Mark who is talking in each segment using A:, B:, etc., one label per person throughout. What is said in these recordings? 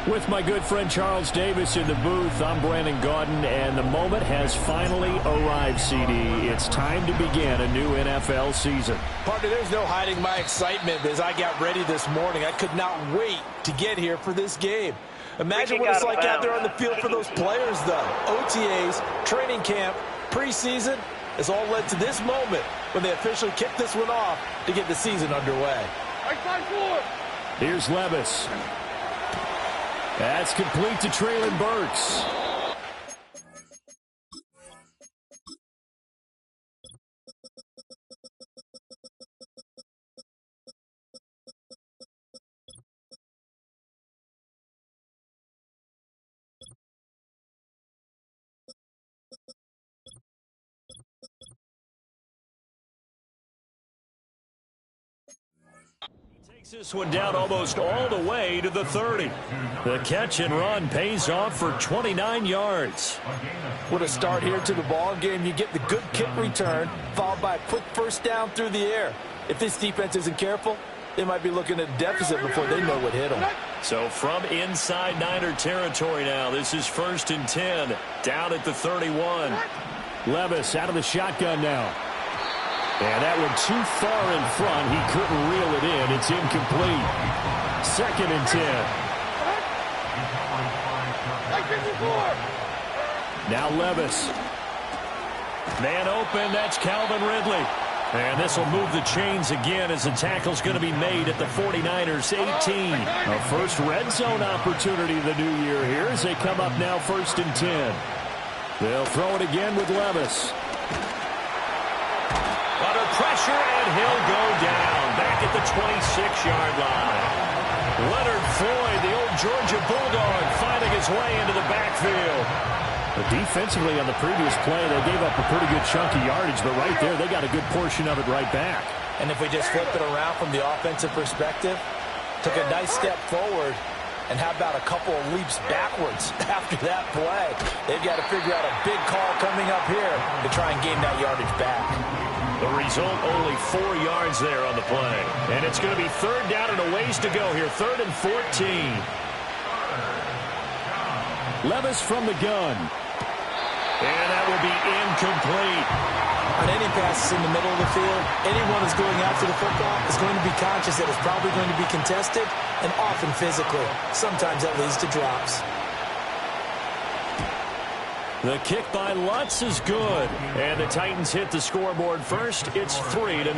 A: With my good friend Charles Davis in the booth, I'm Brandon Gaudin, and the moment has finally arrived, CD. It's time to begin a new NFL season.
B: Partner, there's no hiding my excitement as I got ready this morning. I could not wait to get here for this game. Imagine what it's like out there on the field for those players, though. OTAs, training camp, preseason has all led to this moment when they officially kick this one off to get the season underway.
A: Here's Levis. That's complete to Treylon Burks. This one down almost all the way to the 30. The catch and run pays off for 29 yards.
B: What a start here to the ball game. You get the good kick return, followed by a quick first down through the air. If this defense isn't careful, they might be looking at a deficit before they know what hit them.
A: So from inside Niner territory now, this is 1st and 10, down at the 31. Levis out of the shotgun now. And that one too far in front. He couldn't reel it in. It's incomplete. 2nd and 10. Now Levis. Man open. That's Calvin Ridley. And this will move the chains again as the tackle's going to be made at the 49ers 18. A first red zone opportunity of the new year here as they come up now 1st and 10. They'll throw it again with Levis. Under pressure, and he'll go down back at the 26-yard line. Leonard Floyd, the old Georgia Bulldog, finding his way into the backfield. But defensively on the previous play, they gave up a pretty good chunk of yardage, but right there, they got a good portion of it right back.
B: And if we just flip it around from the offensive perspective, took a nice step forward, and how about a couple of leaps backwards after that play? They've got to figure out a big call coming up here to try and gain that yardage back.
A: The result, only 4 yards there on the play. And it's going to be 3rd down and a ways to go here. 3rd and 14. Levis from the gun. And that will be incomplete.
B: On any passes in the middle of the field, anyone who's going after the football is going to be conscious that it's probably going to be contested, and often physically. Sometimes that leads to drops.
A: The kick by Lutz is good. And the Titans hit the scoreboard first. It's 3-0.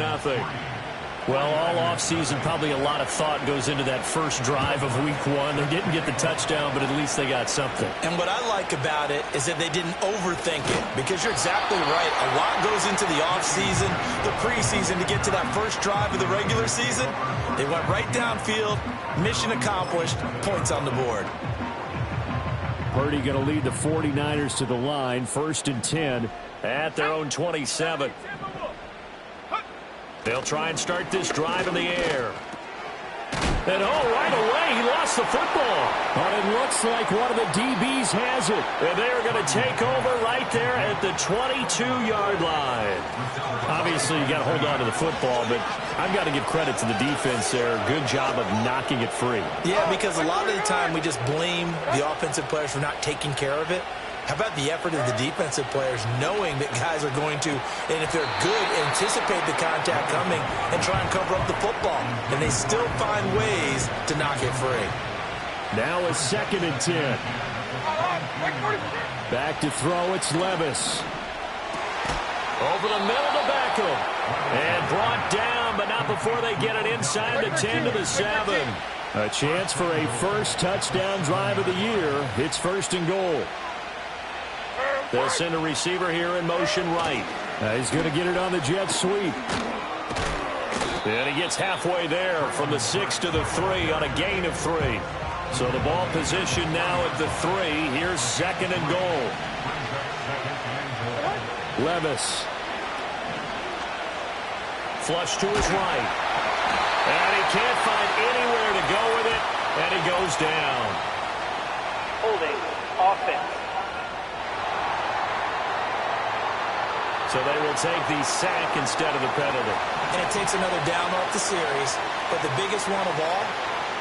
A: Well, all offseason, probably a lot of thought goes into that first drive of week 1. They didn't get the touchdown, but at least they got something.
B: And what I like about it is that they didn't overthink it, because you're exactly right. A lot goes into the offseason, the preseason to get to that first drive of the regular season. They went right downfield, mission accomplished, points on the board.
A: Purdy going to lead the 49ers to the line, 1st and 10 at their own 27. They'll try and start this drive in the air. And right away, he lost the football. But it looks like one of the DBs has it. And they're going to take over right there at the 22-yard line. Obviously, you got to hold on to the football, but I've got to give credit to the defense there. Good job of knocking it free.
B: Yeah, because a lot of the time we just blame the offensive players for not taking care of it. How about the effort of the defensive players knowing that guys are going to, and if they're good, anticipate the contact coming and try and cover up the football. And they still find ways to knock it free.
A: Now a 2nd and 10. Back to throw, it's Levis. Over the middle to Beckham. And brought down, but not before they get it inside the 10 to the 7. A chance for a first touchdown drive of the year. It's 1st and goal. They'll send a receiver here in motion right. He's going to get it on the jet sweep. And he gets halfway there from the 6 to the 3 on a gain of 3. So the ball position now at the 3. Here's 2nd and goal. Levis. Flush to his right. And he can't find anywhere to go with it. And he goes down.
C: Holding offense.
A: So they will take the sack instead of the penalty.
B: And it takes another down off the series. But the biggest one of all,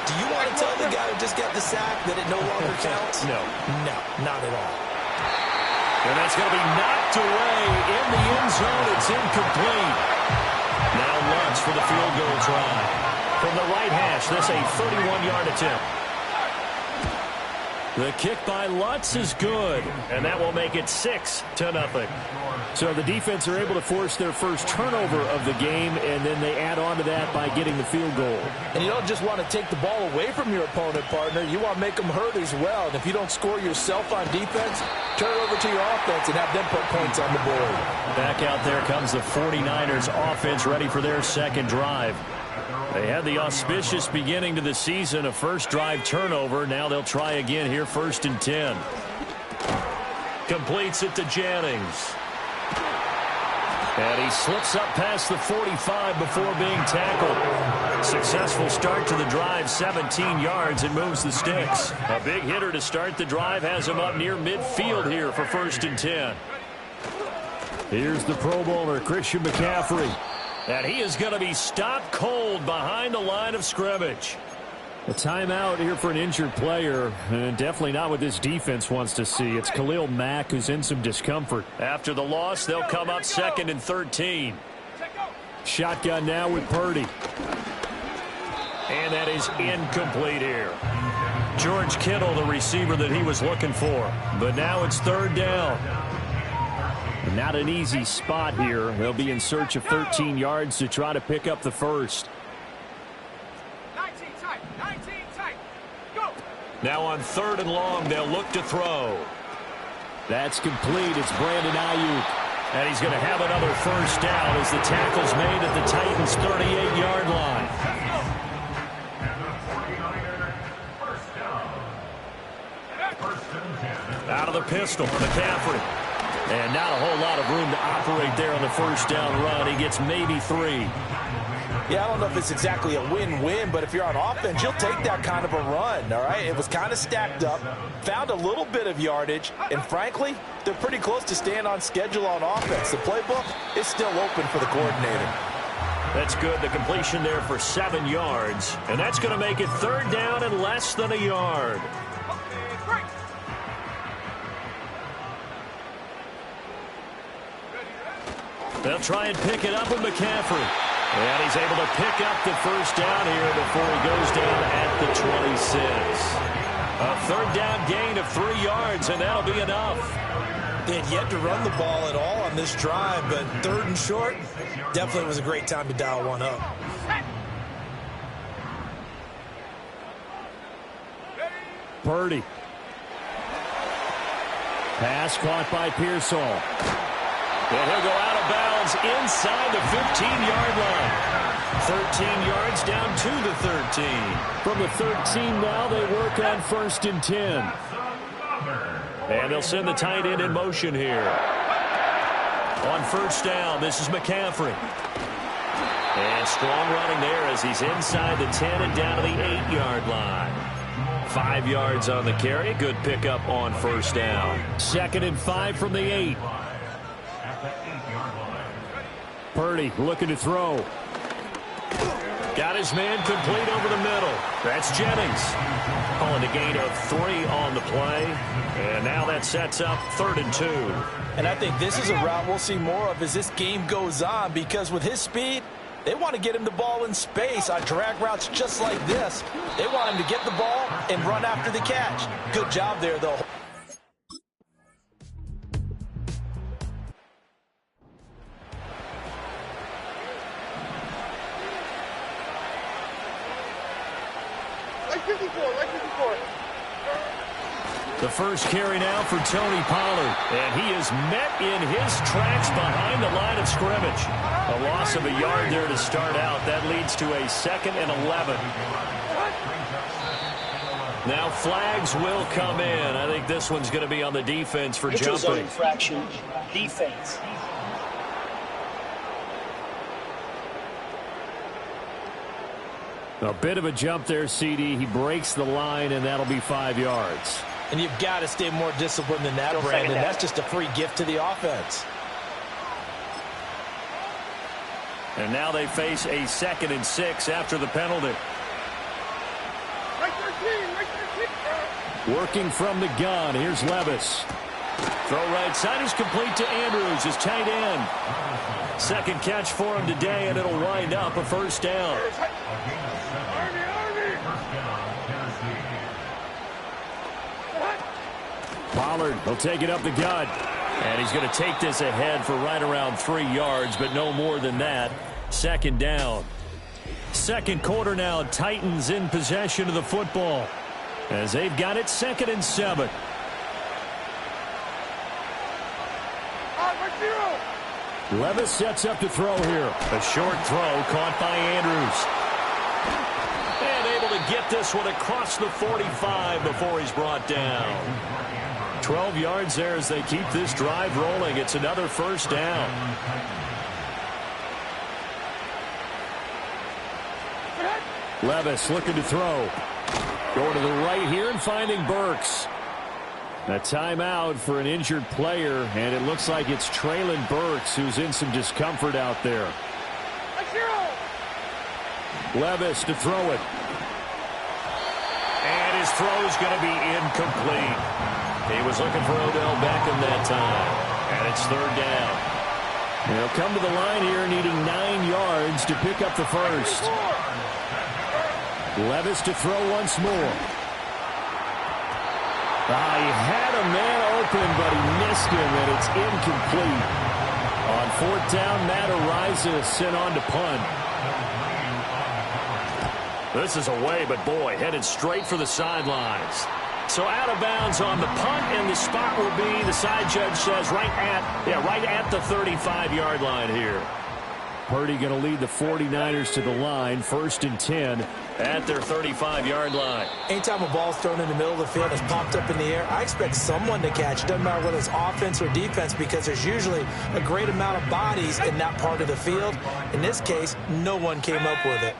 B: Do you want to tell the guy who just got the sack that it no longer counts?
A: No.
B: No, not at all.
A: And that's going to be knocked away in the end zone. It's incomplete. Now Lutz for the field goal try. From the right hash, this a 31-yard attempt. The kick by Lutz is good, and that will make it 6-0. So the defense are able to force their first turnover of the game, and then they add on to that by getting the field goal.
B: And you don't just want to take the ball away from your opponent, partner. You want to make them hurt as well. And if you don't score yourself on defense, turn it over to your offense and have them put points on the board.
A: Back out there comes the 49ers offense ready for their second drive. They had the auspicious beginning to the season, a first drive turnover. Now they'll try again here, 1st and 10. Completes it to Jennings. And he slips up past the 45 before being tackled. Successful start to the drive, 17 yards, and moves the sticks. A big hitter to start the drive has him up near midfield here for 1st and 10. Here's the Pro Bowler, Christian McCaffrey. And he is going to be stopped cold behind the line of scrimmage. A timeout here for an injured player, and definitely not what this defense wants to see. It's Khalil Mack who's in some discomfort. After the loss, they'll come up 2nd and 13. Shotgun now with Purdy. And that is incomplete here. George Kittle, the receiver that he was looking for. But now it's 3rd down. Not an easy spot here. They'll be in search of 13 yards to try to pick up the first.
D: 19 tight. Go.
A: Now on 3rd and long, they'll look to throw. That's complete. It's Brandon Ayuk. And he's going to have another first down as the tackle's made at the Titans' 38-yard line. Out of the pistol, McCaffrey. And not a whole lot of room to operate there on the first down run. He gets maybe 3.
B: Yeah, I don't know if it's exactly a win-win, but if you're on offense, you'll take that kind of a run, all right? It was kind of stacked up, found a little bit of yardage, and frankly, they're pretty close to staying on schedule on offense. The playbook is still open for the coordinator.
A: That's good. The completion there for 7 yards, and that's going to make it 3rd down and less than a yard. They'll try and pick it up with McCaffrey. And he's able to pick up the first down here before he goes down at the 26. A 3rd down gain of 3 yards, and that'll be enough.
B: They had yet to run the ball at all on this drive, but 3rd and short definitely was a great time to dial one up.
A: Purdy. Pass caught by Pearsall. And he'll go out of bounds inside the 15-yard line. 13 yards down to the 13. From the 13 now, they work on 1st and 10. And they'll send the tight end in motion here. On 1st down, this is McCaffrey. And strong running there as he's inside the 10 and down to the 8-yard line. 5 yards on the carry. Good pickup on 1st down. 2nd and 5 from the 8. Purdy looking to throw. Got his man complete over the middle. That's Jennings. Calling a gain of 3 on the play. And now that sets up 3rd and 2.
B: And I think this is a route we'll see more of as this game goes on, because with his speed, they want to get him the ball in space on drag routes just like this. They want him to get the ball and run after the catch. Good job there, though.
A: The first carry now for Tony Pollard. And he is met in his tracks behind the line of scrimmage. A loss of a yard there to start out. That leads to a 2nd and 11. Now flags will come in. I think this one's going to be on the defense for jumping.
E: Zone infraction, defense.
A: A bit of a jump there, CD. He breaks the line, and that'll be 5 yards.
B: And you've got to stay more disciplined than that, Brandon. That's just a free gift to the offense.
A: And now they face a 2nd and 6 after the penalty. Working from the gun, here's Levis. Throw right side is complete to Andrews, his tight end. Second catch for him today, and it'll wind up a first down. Pollard will take it up the gut. And he's going to take this ahead for right around 3 yards, but no more than that. Second down. Second quarter now, Titans in possession of the football as they've got it 2nd and 7. Levis sets up to throw here. A short throw caught by Andrews. And able to get this one across the 45 before he's brought down. 12 yards there as they keep this drive rolling. It's another first down. Levis looking to throw. Going to the right here and finding Burks. A timeout for an injured player, and it looks like it's Treylon Burks who's in some discomfort out there. Levis to throw it. And his throw's going to be incomplete. He was looking for Odell Beckham that time, and it's third down. They'll come to the line here needing 9 yards to pick up the first. Levis to throw once more. He had a man open, but he missed him, and it's incomplete. On fourth down, Matt Araiza sent on to punt. This is away, but boy, headed straight for the sidelines. So out of bounds on the punt, and the spot will be, the side judge says, right at the 35-yard line here. Purdy going to lead the 49ers to the line, 1st and 10 at their 35-yard line.
B: Anytime a ball's thrown in the middle of the field, it's popped up in the air, I expect someone to catch. It doesn't matter whether it's offense or defense, because there's usually a great amount of bodies in that part of the field. In this case, no one came up with it.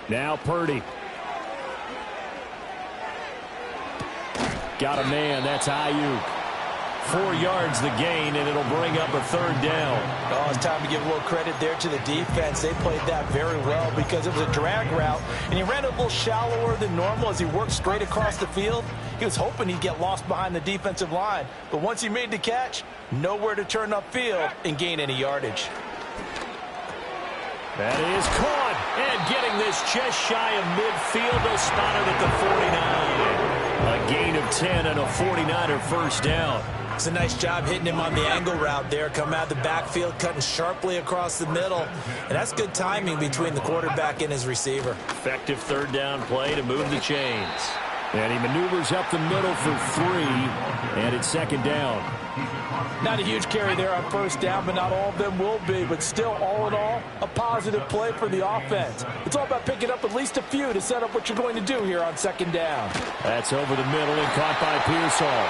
A: Now Purdy. Got a man. That's Ayuk. 4 yards the gain, and it'll bring up a third down.
B: Oh, it's time to give a little credit there to the defense. They played that very well because it was a drag route, and he ran a little shallower than normal as he worked straight across the field. He was hoping he'd get lost behind the defensive line, but once he made the catch, nowhere to turn upfield and gain any yardage.
A: That is caught, and getting this just shy of midfield. They'll spot it at the 49. A gain of 10 and a 49er first down.
B: It's a nice job hitting him on the angle route there. Coming out of the backfield, cutting sharply across the middle. And that's good timing between the quarterback and his receiver.
A: Effective third down play to move the chains. And he maneuvers up the middle for 3, and it's second down.
B: Not a huge carry there on first down, but not all of them will be. But still, all in all, a positive play for the offense. It's all about picking up at least a few to set up what you're going to do here on second down.
A: That's over the middle and caught by Pearsall.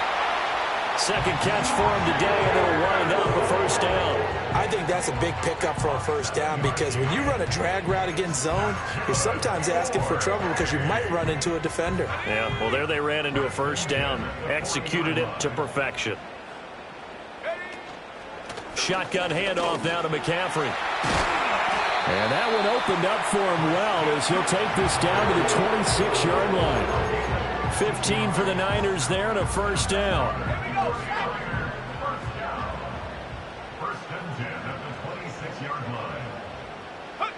A: Second catch for him today, and it'll wind up a first down.
B: I think that's a big pickup for a first down, because when you run a drag route against zone, you're sometimes asking for trouble because you might run into a defender.
A: Yeah, well, there they ran into a first down. Executed it to perfection. Shotgun handoff now to McCaffrey. And that one opened up for him well as he'll take this down to the 26-yard line. 15 for the Niners there and a first down.
F: First and 10 at the 26-yard line.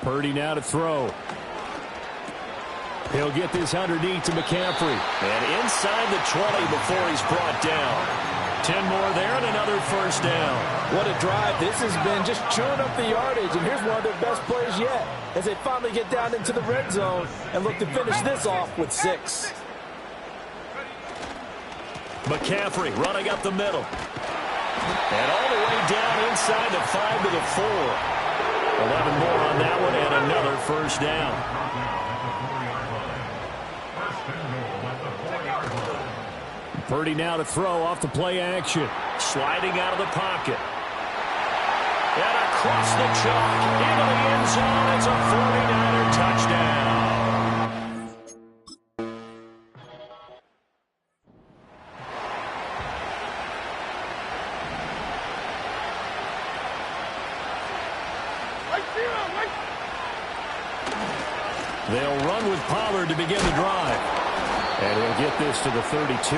A: Purdy now to throw. He'll get this underneath to McCaffrey. And inside the 20 before he's brought down. 10 more there and another first down.
B: What a drive. This has been just chewing up the yardage, and here's one of their best plays yet as they finally get down into the red zone and look to finish this off with 6.
A: McCaffrey running up the middle. And all the way down inside the 5 to the 4. 11 more on that one and another first down. Purdy now to throw off the play action. Sliding out of the pocket. And across the chalk into the end zone. It's a 49er touchdown. They'll run with Pollard to begin the drive. And he'll get this to the 32.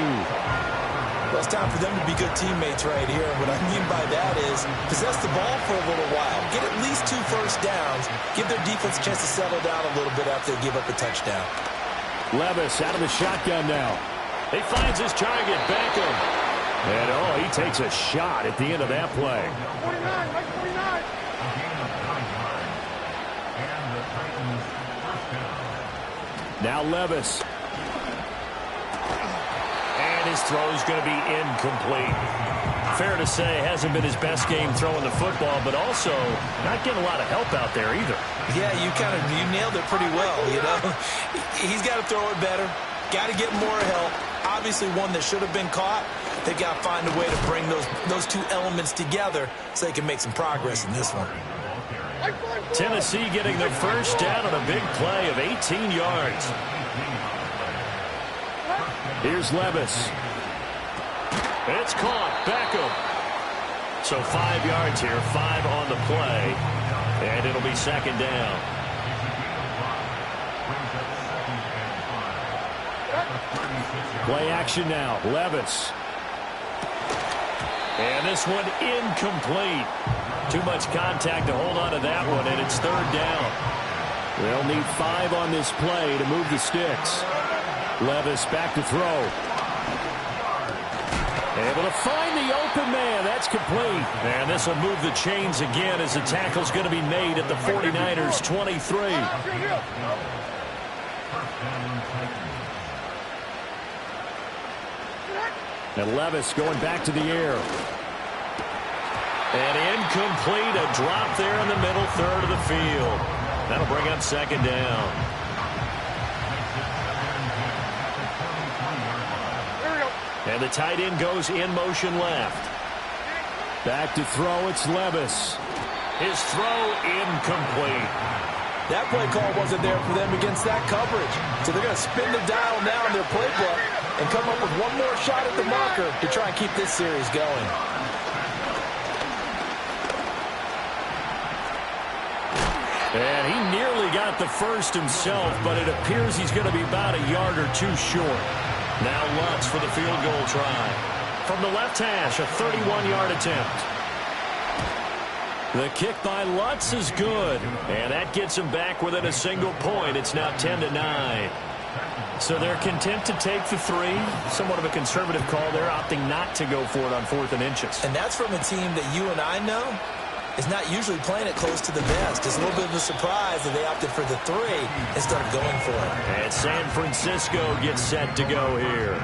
B: Well, it's time for them to be good teammates right here. And what I mean by that is possess the ball for a little while. Get at least 2 first downs. Give their defense a chance to settle down a little bit after they give up a touchdown.
A: Levis out of the shotgun now. He finds his target, Beckham. And, oh, he takes a shot at the end of that play.
D: 49, right 49.
A: Now Levis. And his throw is going to be incomplete. Fair to say, hasn't been his best game throwing the football, but also not getting a lot of help out there either.
B: Yeah, you nailed it pretty well, you know. He's got to throw it better. Got to get more help. Obviously one that should have been caught. They got to find a way to bring those 2 elements together so they can make some progress in this one.
A: Tennessee getting the first down on a big play of 18 yards. Here's Levis. It's caught. Beckham. So 5 yards here, 5 on the play. And it'll be second down. Play action now. Levis. And this one incomplete. Too much contact to hold on to that one, and it's third down. They'll need 5 on this play to move the sticks. Levis back to throw. Able to find the open man. That's complete. And this will move the chains again as the tackle's going to be made at the 49ers 23. And Levis going back to the air. And incomplete, a drop there in the middle third of the field. That'll bring up second down. And the tight end goes in motion left. Back to throw, it's Levis. His throw incomplete.
B: That play call wasn't there for them against that coverage. So they're going to spin the dial now in their playbook and come up with one more shot at the marker to try and keep this series going.
A: And he nearly got the first himself, but it appears he's going to be about a yard or 2 short. Now Lutz for the field goal try. From the left hash, a 31-yard attempt. The kick by Lutz is good, and that gets him back within a single point. It's now 10-9. So they're content to take the 3. Somewhat of a conservative call there, opting not to go for it on 4th and inches.
B: And that's from a team that you and I know is not usually playing it close to the vest. It's a little bit of a surprise that they opted for the 3 instead of going for it.
A: And San Francisco gets set to go here.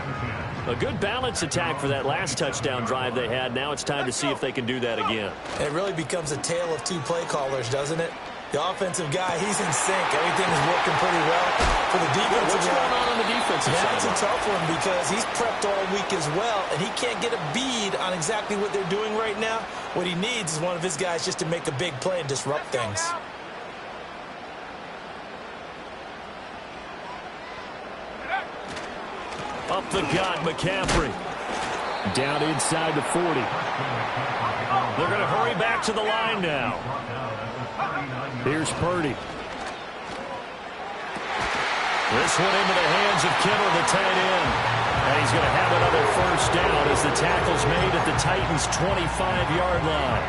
A: A good balance attack for that last touchdown drive they had. Now it's time to see if they can do that again.
B: It really becomes a tale of 2 play callers, doesn't it? The offensive guy, he's in sync. Everything is working pretty well. For the defensive
A: What's going on the defensive side?
B: That's a tough one because he's prepped all week as well, and he can't get a bead on exactly what they're doing right now. What he needs is one of his guys just to make a big play and disrupt things.
A: Up the gut, McCaffrey. Down inside the 40. They're going to hurry back to the line now. Here's Purdy. This one into the hands of Kittle, the tight end. And he's going to have another first down as the tackle's made at the Titans' 25-yard line.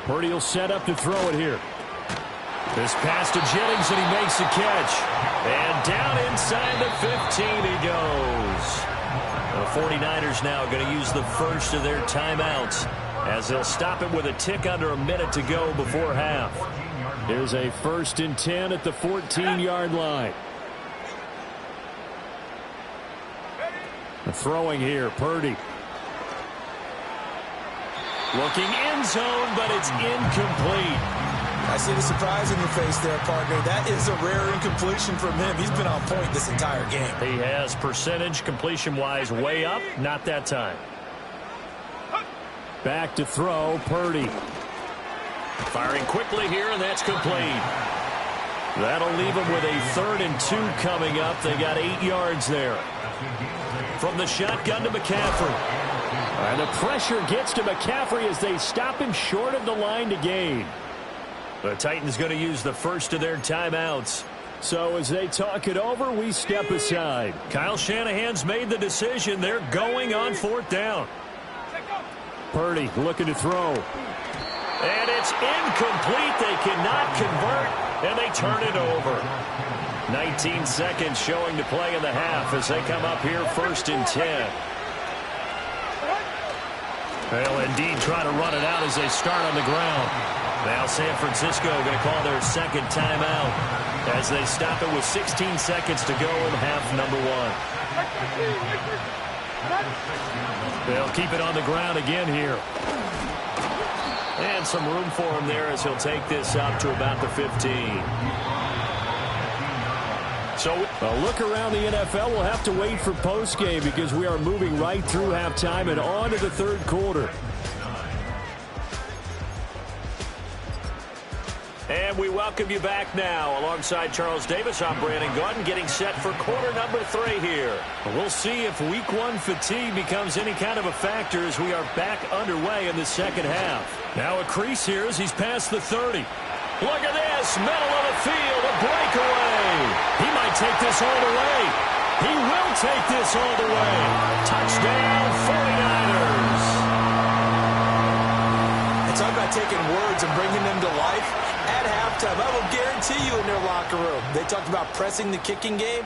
A: Purdy will set up to throw it here. This pass to Jennings, and he makes the catch. And down inside the 15 he goes. The 49ers now going to use the first of their timeouts as they'll stop it with a tick under a minute to go before half. Here's a 1st and 10 at the 14-yard line. Throwing here, Purdy. Looking end zone, but it's incomplete.
B: I see the surprise in your face there, partner. That is a rare incompletion from him. He's been on point this entire game.
A: He has percentage completion-wise way up. Not that time. Back to throw, Purdy. Firing quickly here, and that's complete. That'll leave them with a 3rd and 2 coming up. They got 8 yards there. From the shotgun to McCaffrey. And the pressure gets to McCaffrey as they stop him short of the line to gain. The Titans going to use the first of their timeouts. So as they talk it over, we step aside. Kyle Shanahan's made the decision. They're going on 4th down. Purdy looking to throw. And it's incomplete. They cannot convert, and they turn it over. 19 seconds showing to play in the half as they come up here 1st and 10. They'll indeed try to run it out as they start on the ground. Now San Francisco going to call their second timeout as they stop it with 16 seconds to go in half number 1. They'll keep it on the ground again here. And some room for him there as he'll take this up to about the 15. So a look around the NFL. We'll have to wait for postgame because we are moving right through halftime and on to the 3rd quarter. And we welcome you back now. Alongside Charles Davis, I'm Brandon Gaudin, getting set for quarter number 3 here. We'll see if week 1 fatigue becomes any kind of a factor as we are back underway in the second half. Now a crease here as he's past the 30. Look at this, middle of the field, a breakaway. He might take this all the way. He will take this all the way. Touchdown, 49ers.
B: And talk about taking words and bringing them to life. At halftime, I will guarantee you in their locker room, they talked about pressing the kicking game.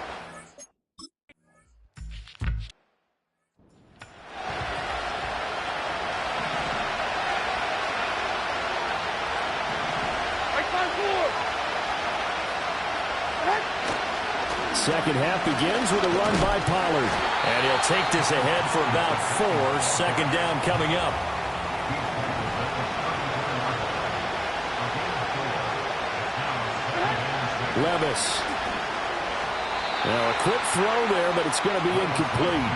A: Second half begins with a run by Pollard. And he'll take this ahead for about 4. 2nd down coming up. Levis. Now a quick throw there, but it's going to be incomplete.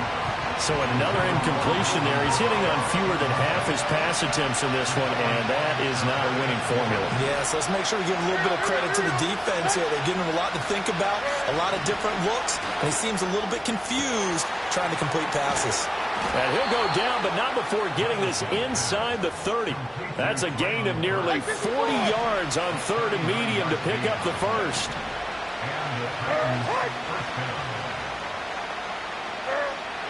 A: So another incompletion there. He's hitting on fewer than half his pass attempts in this one, and that is not a winning formula.
B: Yes, let's make sure we give a little bit of credit to the defense here. They're giving him a lot to think about, a lot of different looks, and he seems a little bit confused trying to complete passes.
A: And he'll go down, but not before getting this inside the 30. That's a gain of nearly 40 yards on 3rd and medium to pick up the first.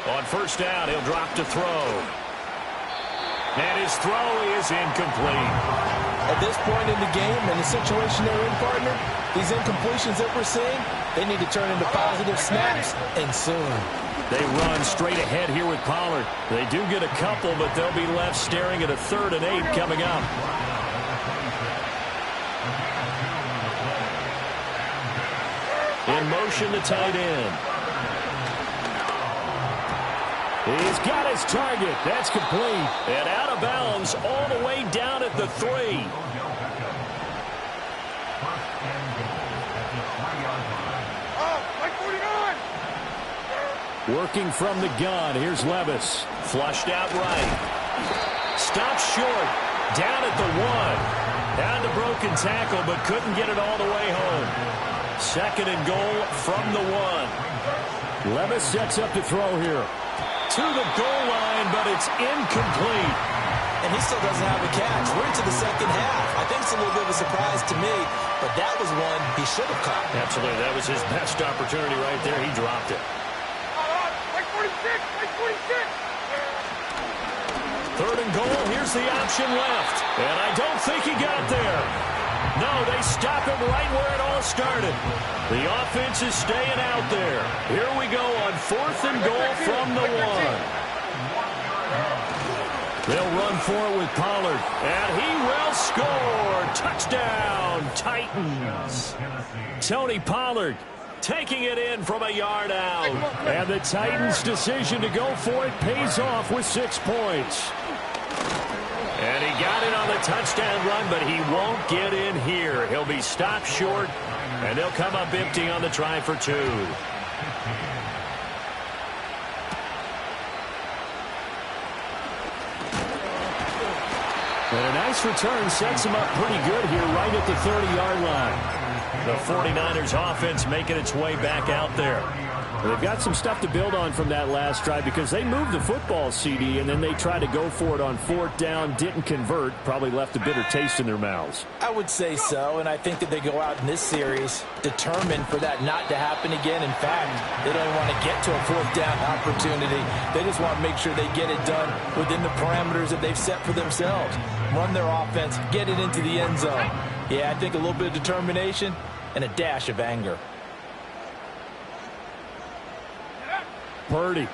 A: On 1st down, he'll drop to throw. And his throw is incomplete.
B: At this point in the game and the situation they're in, partner, these incompletions that we're seeing, they need to turn into positive snaps, and soon.
A: They run straight ahead here with Pollard. They do get a couple, but they'll be left staring at a 3rd and 8 coming up. In motion, the tight end. He's got his target. That's complete. And out of bounds all the way down at the 3. Working from the gun. Here's Levis. Flushed out right. Stops short. Down at the 1. Down to broken tackle, but couldn't get it all the way home. 2nd and goal from the 1. Levis sets up to throw here. To the goal line, but it's incomplete.
B: And he still doesn't have a catch. We're into the second half. I think it's a little bit of a surprise to me, but that was one he should have caught.
A: Absolutely. That was his best opportunity right there. He dropped it.
D: Like 46, like 46.
A: 3rd and goal. Here's the option left. And I don't think he got there. No, they stop him right where it all started. The offense is staying out there. Here we go on 4th and goal from the 1. They'll run for it with Pollard. And he will score. Touchdown, Titans. Tony Pollard taking it in from a yard out. And the Titans' decision to go for it pays off with 6 points. And he got it on the touchdown run, but he won't get in here. He'll be stopped short, and they'll come up empty on the try for 2. And a nice return sets him up pretty good here right at the 30-yard line. The 49ers offense making its way back out there. They've got some stuff to build on from that last drive because they moved the football, CD, and then they tried to go for it on fourth down, didn't convert, probably left a bitter taste in their mouths.
B: I would say so, and I think that they go out in this series determined for that not to happen again. In fact, they don't want to get to a fourth down opportunity. They just want to make sure they get it done within the parameters that they've set for themselves. Run their offense, get it into the end zone. Yeah, I think a little bit of determination and a dash of anger.
A: Purdy.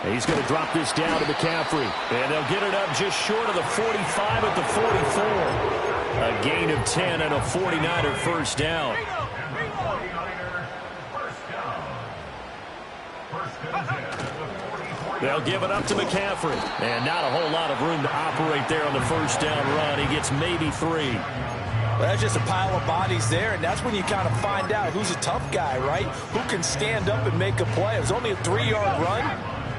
A: He's going to drop this down to McCaffrey. And they'll get it up just short of the 45 at the 44. A gain of 10 and a 49er first down. They'll give it up to McCaffrey. And not a whole lot of room to operate there on the first down run. He gets maybe 3.
B: Well, that's just a pile of bodies there, and that's when you kind of find out who's a tough guy, right? Who can stand up and make a play. It was only a 3-yard run,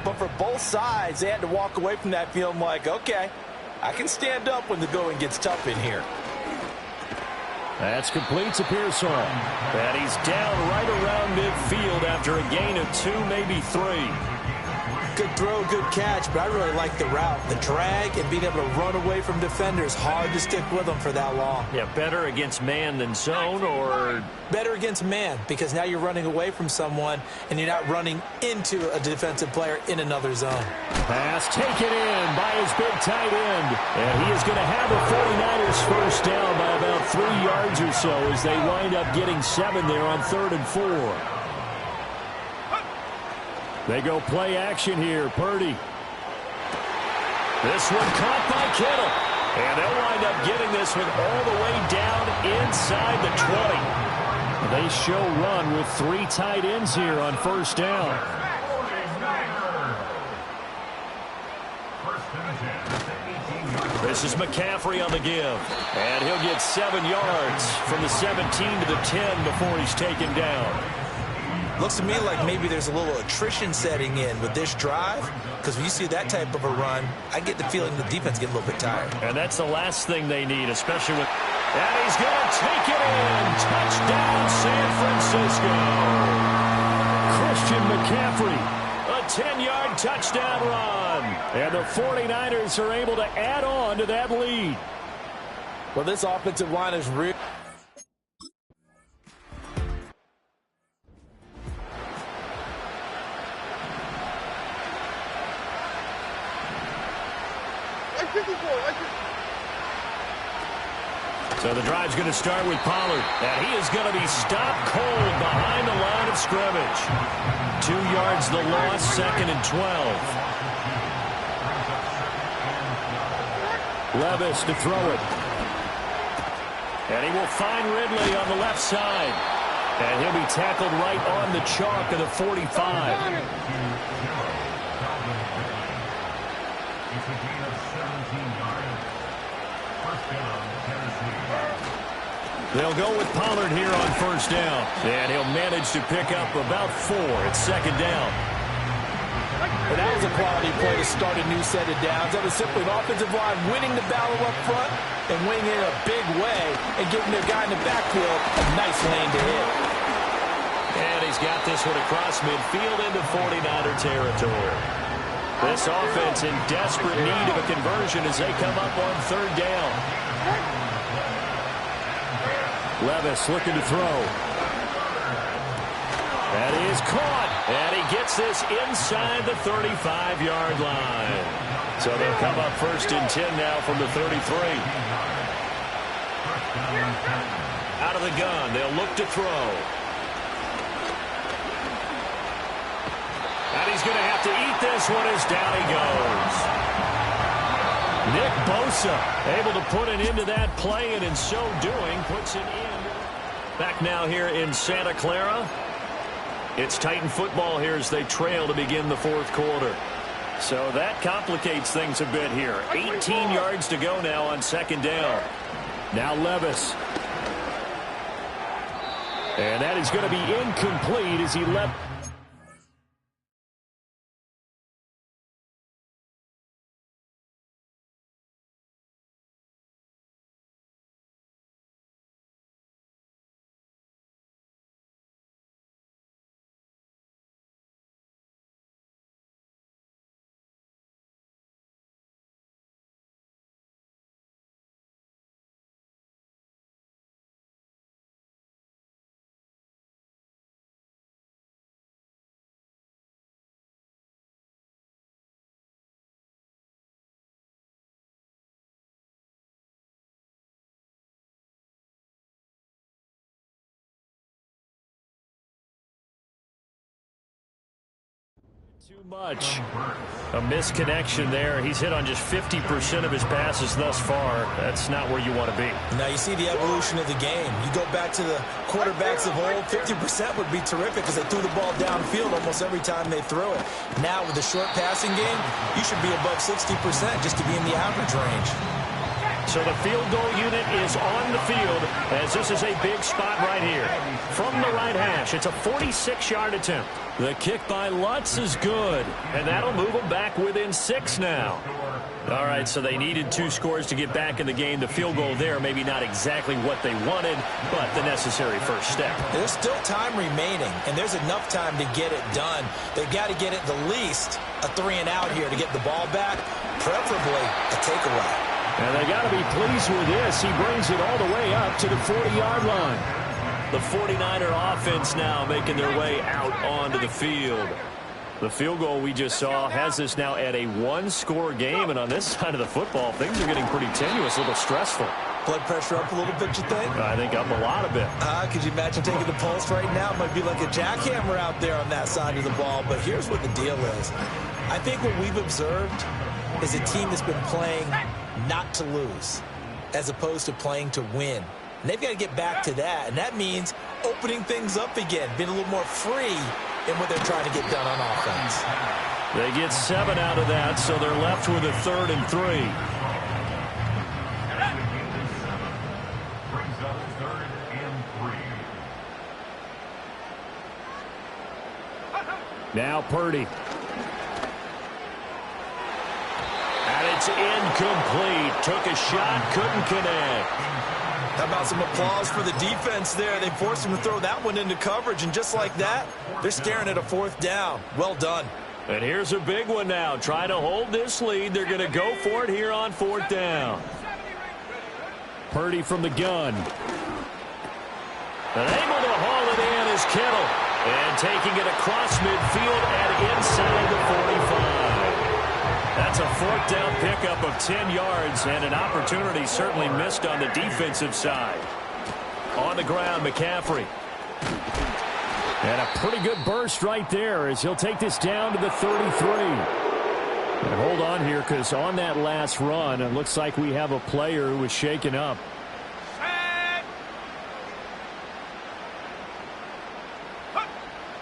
B: but for both sides, they had to walk away from that feeling like, okay, I can stand up when the going gets tough in here.
A: That's complete to Pearsall. And he's down right around midfield after a gain of 2, maybe 3.
B: Good throw, good catch, but I really like the route. The drag and being able to run away from defenders, hard to stick with them for that long.
A: Yeah, better against man than zone, or?
B: Better against man, because now you're running away from someone and you're not running into a defensive player in another zone.
A: Pass taken in by his big tight end. And he is going to have the 49ers first down by about 3 yards or so as they wind up getting 7 there on 3rd and 4. They go play action here. Purdy. This one caught by Kittle. And they'll wind up getting this one all the way down inside the 20. They show run with 3 tight ends here on first down. This is McCaffrey on the give. And he'll get 7 yards from the 17 to the 10 before he's taken down.
B: Looks to me like maybe there's a little attrition setting in with this drive, because when you see that type of a run, I get the feeling the defense get a little bit tired.
A: And that's the last thing they need, especially with... And he's going to take it in. Touchdown, San Francisco. Christian McCaffrey, a 10-yard touchdown run. And the 49ers are able to add on to that lead.
B: Well, this offensive line is real.
A: So the drive's going to start with Pollard. And he is going to be stopped cold behind the line of scrimmage. 2 yards the loss, 2nd and 12. Levis to throw it. And he will find Ridley on the left side. And he'll be tackled right on the chalk of the 45. They'll go with Pollard here on first down. And he'll manage to pick up about 4 at 2nd down.
B: And that was a quality play to start a new set of downs. That was simply an offensive line winning the battle up front and winning it in a big way and giving their guy in the backfield a nice lane to hit.
A: And he's got this one across midfield into 49er territory. This offense in desperate need of a conversion as they come up on 3rd down. Levis looking to throw. That is caught. And he gets this inside the 35-yard line. So they'll come up 1st and 10 now from the 33. Out of the gun. They'll look to throw. And he's going to have to eat this one as down he goes. Nick Bosa able to put an end to that play, and in so doing puts it in. Back now here in Santa Clara. It's Titan football here as they trail to begin the 4th quarter. So that complicates things a bit here. 18 yards to go now on 2nd down. Now Levis. And that is going to be incomplete as he left. Too much. A misconnection there. He's hit on just 50% of his passes thus far. That's not where you want to be.
B: Now you see the evolution of the game. You go back to the quarterbacks of old, 50% would be terrific because they threw the ball downfield almost every time they threw it. Now with the short passing game, you should be above 60% just to be in the average range.
A: So the field goal unit is on the field as this is a big spot right here. From the right hash, it's a 46-yard attempt. The kick by Lutz is good, and that'll move them back within 6 now. All right, so they needed 2 scores to get back in the game. The field goal there, maybe not exactly what they wanted, but the necessary first step.
B: There's still time remaining, and there's enough time to get it done. They've got to get it the least a 3-and-out here to get the ball back, preferably a takeaway.
A: And they got to be pleased with this. He brings it all the way up to the 40-yard line. The 49er offense now making their way out onto the field. The field goal we just saw has this now at a 1-score game. And on this side of the football, things are getting pretty tenuous, a little stressful.
B: Blood pressure up a little bit, you think?
A: I think up a lot of it.
B: Could you imagine taking the pulse right now? It might be like a jackhammer out there on that side of the ball. But here's what the deal is. I think what we've observed is a team that's been playing not to lose as opposed to playing to win. And they've got to get back to that. And that means opening things up again, being a little more free in what they're trying to get done on offense.
A: They get 7 out of that, so they're left with a 3rd and 3.
F: Brings up 3rd and 3.
A: Now Purdy. And it's incomplete. Took a shot, couldn't connect.
B: How about some applause for the defense there? They forced him to throw that one into coverage, and just like that, they're staring at a 4th down. Well done.
A: And here's a big one now. Trying to hold this lead. They're going to go for it here on 4th down. Purdy from the gun. And able to haul it in is Kittle. And taking it across midfield and inside the 45. That's a 4th down pickup of 10 yards and an opportunity certainly missed on the defensive side. On the ground, McCaffrey. And a pretty good burst right there as he'll take this down to the 33. And hold on here because on that last run, it looks like we have a player who was shaken up.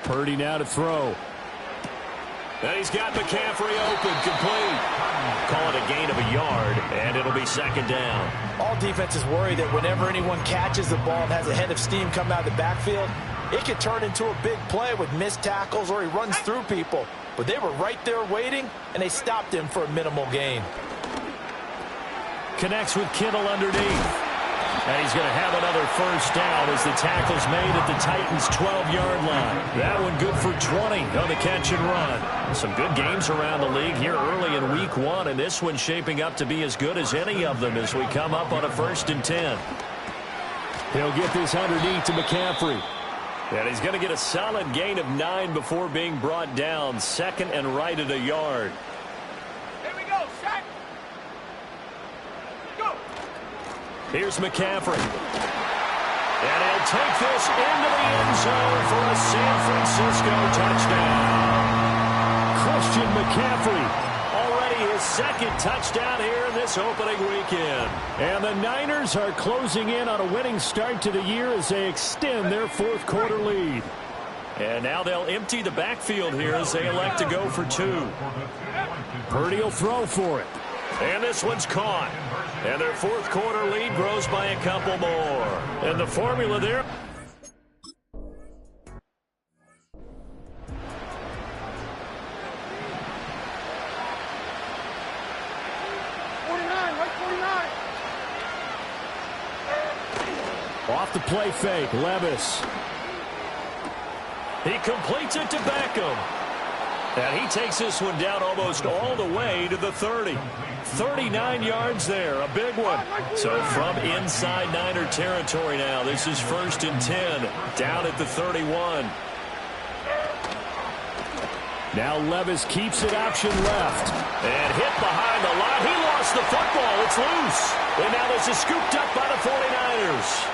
A: Purdy now to throw. And he's got McCaffrey open, complete. Call it a gain of a yard, and it'll be 2nd down.
B: All defenses worry that whenever anyone catches the ball and has a head of steam come out of the backfield, it could turn into a big play with missed tackles or he runs through people. But they were right there waiting, and they stopped him for a minimal gain.
A: Connects with Kittle underneath. And he's going to have another 1st down as the tackle's made at the Titans' 12-yard line. That one good for 20 on the catch and run. Some good games around the league here early in week 1, and this one's shaping up to be as good as any of them as we come up on a 1st and 10. He'll get this underneath to McCaffrey. And he's going to get a solid gain of 9 before being brought down. 2nd and right at a yard.
D: Here we go, set. Go.
A: Here's McCaffrey. And he'll take this into the end zone for a San Francisco touchdown. Christian McCaffrey, already his 2nd touchdown here in this opening weekend. And the Niners are closing in on a winning start to the year as they extend their 4th quarter lead. And now they'll empty the backfield here as they elect to go for 2. Purdy will throw for it. And this one's caught. And their 4th quarter lead grows by a couple more. And the formula there. Off the play fake, Levis. He completes it to Beckham. And he takes this one down almost all the way to the 30. 39 yards there, a big one. So from inside Niner territory now, this is 1st and 10, down at the 31. Now Levis keeps it option left. And hit behind the line. He lost the football. It's loose. And now this is scooped up by the 49ers.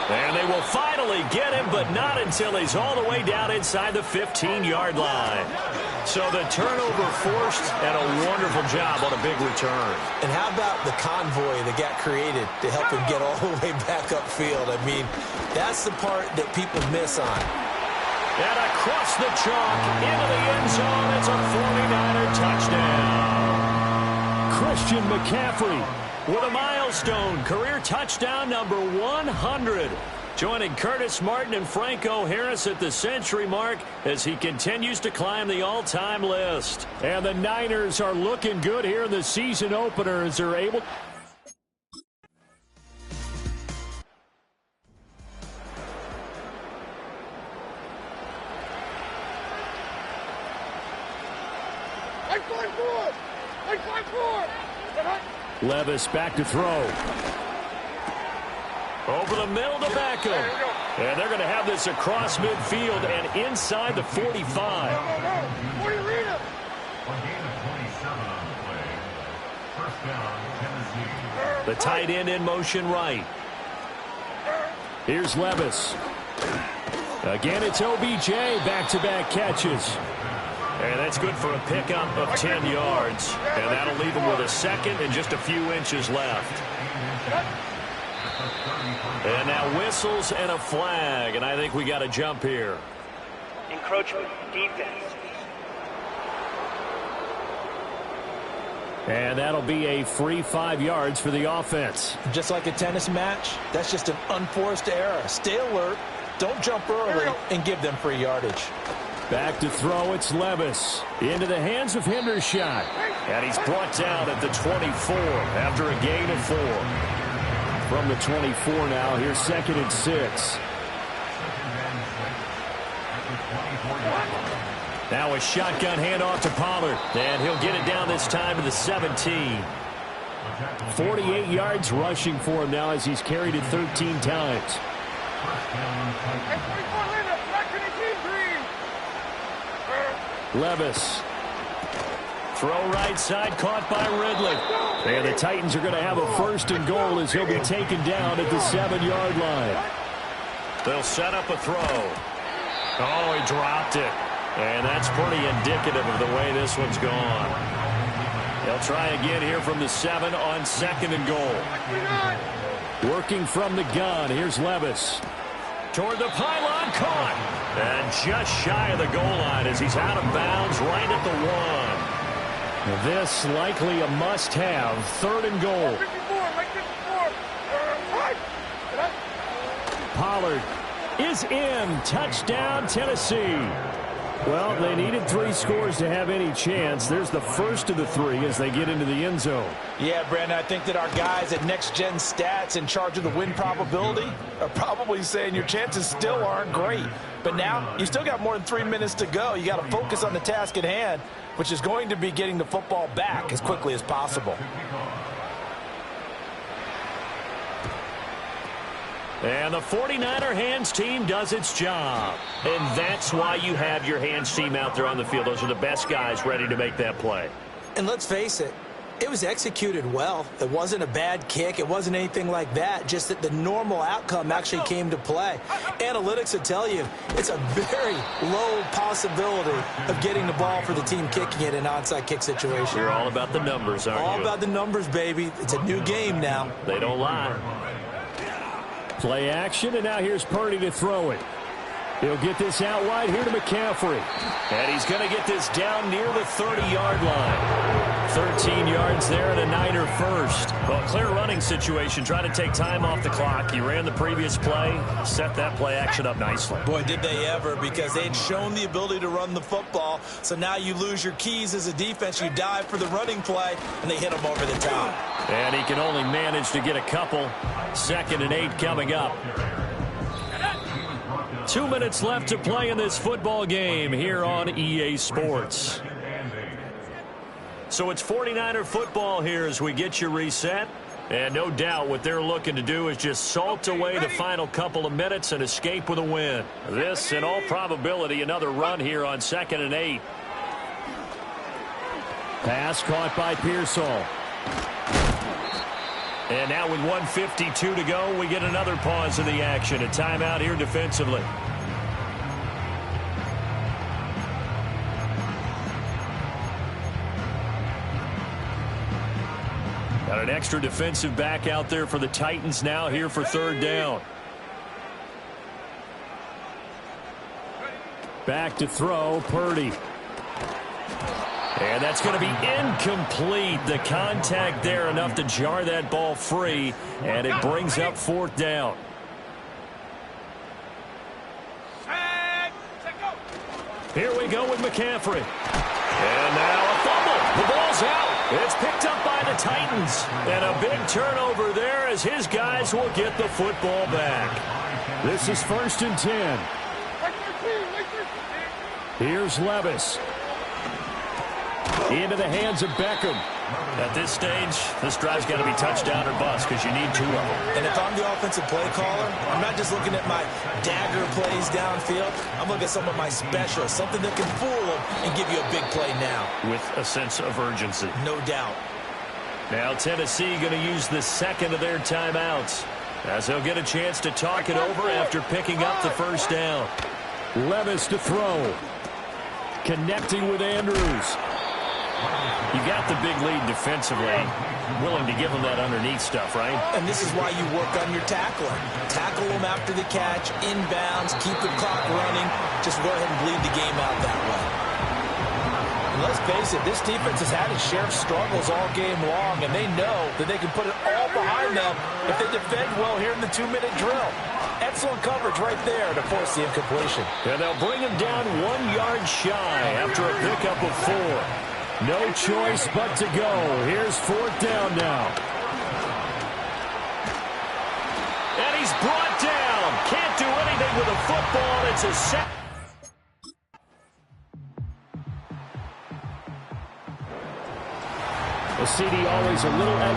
A: And they they will finally get him, but not until he's all the way down inside the 15-yard line. So the turnover forced, and a wonderful job on a big return.
B: And how about the convoy that got created to help him get all the way back upfield? I mean, that's the part that people miss on.
A: And across the chalk, into the end zone, it's a 49er touchdown. Christian McCaffrey with a milestone career touchdown number 100. Joining Curtis Martin and Franco Harris at the century mark as he continues to climb the all-time list. And the Niners are looking good here in the season opener as they're able... Levis back to throw. Over the middle to Beckham. And they're going to have this across midfield and inside the 45.
F: A gain of 27 on the play. First down, Tennessee.
A: The tight end in motion right. Here's Levis. Again, it's OBJ, back-to-back catches. And that's good for a pickup of 10 yards. And that'll leave him with a second and just a few inches left. And now whistles and a flag, and I think we got to jump here.
C: Encroachment, defense.
A: And that'll be a free 5 yards for the offense.
B: Just like a tennis match, that's just an unforced error. Stay alert, don't jump early, and give them free yardage.
A: Back to throw, it's Levis. Into the hands of Hendershot. And he's brought down at the 24 after a gain of 4. From the 24 now, here's 2nd and 6. Now a shotgun handoff to Pollard. And he'll get it down this time to the 17. 48 yards rushing for him now as he's carried it 13 times. Levis. Throw right side, caught by Ridley. And the Titans are going to have a 1st and goal as he'll be taken down at the 7-yard line. They'll set up a throw. Oh, he dropped it. And that's pretty indicative of the way this one's gone. They'll try again here from the 7 on 2nd and goal. Working from the gun, here's Levis. Toward the pylon, caught. And just shy of the goal line as he's out of bounds right at the 1. This likely a must-have, 3rd and goal. Pollard is in. Touchdown, Tennessee. Well, they needed 3 scores to have any chance. There's the first of the 3 as they get into the end zone.
B: Yeah, Brandon, I think that our guys at Next Gen Stats in charge of the win probability are probably saying your chances still aren't great. But now you still got more than 3 minutes to go. You got to focus on the task at hand, which is going to be getting the football back as quickly as possible.
A: And the 49er hands team does its job. And that's why you have your hands team out there on the field. Those are the best guys ready to make that play.
B: And let's face it, it was executed well. It wasn't a bad kick. It wasn't anything like that. Just that the normal outcome actually came to play. Analytics will tell you it's a very low possibility of getting the ball for the team kicking it in an onside kick situation.
A: You're all about the numbers, aren't you?
B: All about the numbers, baby. It's a new game now.
A: They don't lie. Play action, and now here's Purdy to throw it. He'll get this out wide here to McCaffrey. And he's going to get this down near the 30-yard line. 13 yards there and a Niner first. Well, clear running situation. Trying to take time off the clock. He ran the previous play, set that play action up nicely.
B: Boy, did they ever, because they had shown the ability to run the football. So now you lose your keys as a defense. You dive for the running play, and they hit him over the top.
A: And he can only manage to get a couple. 2nd and 8 coming up. 2 minutes left to play in this football game here on EA Sports. So it's 49er football here as we get you reset. And no doubt what they're looking to do is just salt away the final couple of minutes and escape with a win. This, in all probability, another run here on 2nd and 8. Pass caught by Pearsall. And now with 1:52 to go, we get another pause in the action. A timeout here defensively. Got an extra defensive back out there for the Titans now here for third down. Back to throw, Purdy. And that's going to be incomplete. The contact there enough to jar that ball free, and it brings up fourth down. Here we go with McCaffrey. And now a fumble. The ball's out. It's picked up by the Titans. And a big turnover there as his guys will get the football back. This is 1st and 10. Here's Levis. Into the hands of Beckham. At this stage, this drive's got to be touchdown or bust because you need 2 of them.
B: And if I'm the offensive play caller, I'm not just looking at my dagger plays downfield. I'm looking at some of my specials, something that can fool them and give you a big play now.
A: With a sense of urgency.
B: No doubt.
A: Now Tennessee going to use the second of their timeouts as they'll get a chance to talk it over after picking up the first down. Levis to throw. Connecting with Andrews. You got the big lead defensively. Willing to give them that underneath stuff, right?
B: And this is why you work on your tackling. Tackle them after the catch, inbounds, keep the clock running. Just go ahead and bleed the game out that way. And let's face it, this defense has had its share of struggles all game long, and they know that they can put it all behind them if they defend well here in the 2-minute drill. Excellent coverage right there to force the incompletion.
A: And they'll bring him down 1 yard shy after a pickup of 4. No choice but to go. Here's fourth down now. And he's brought down. Can't do anything with a football. It's a sack. The CD always a little extra.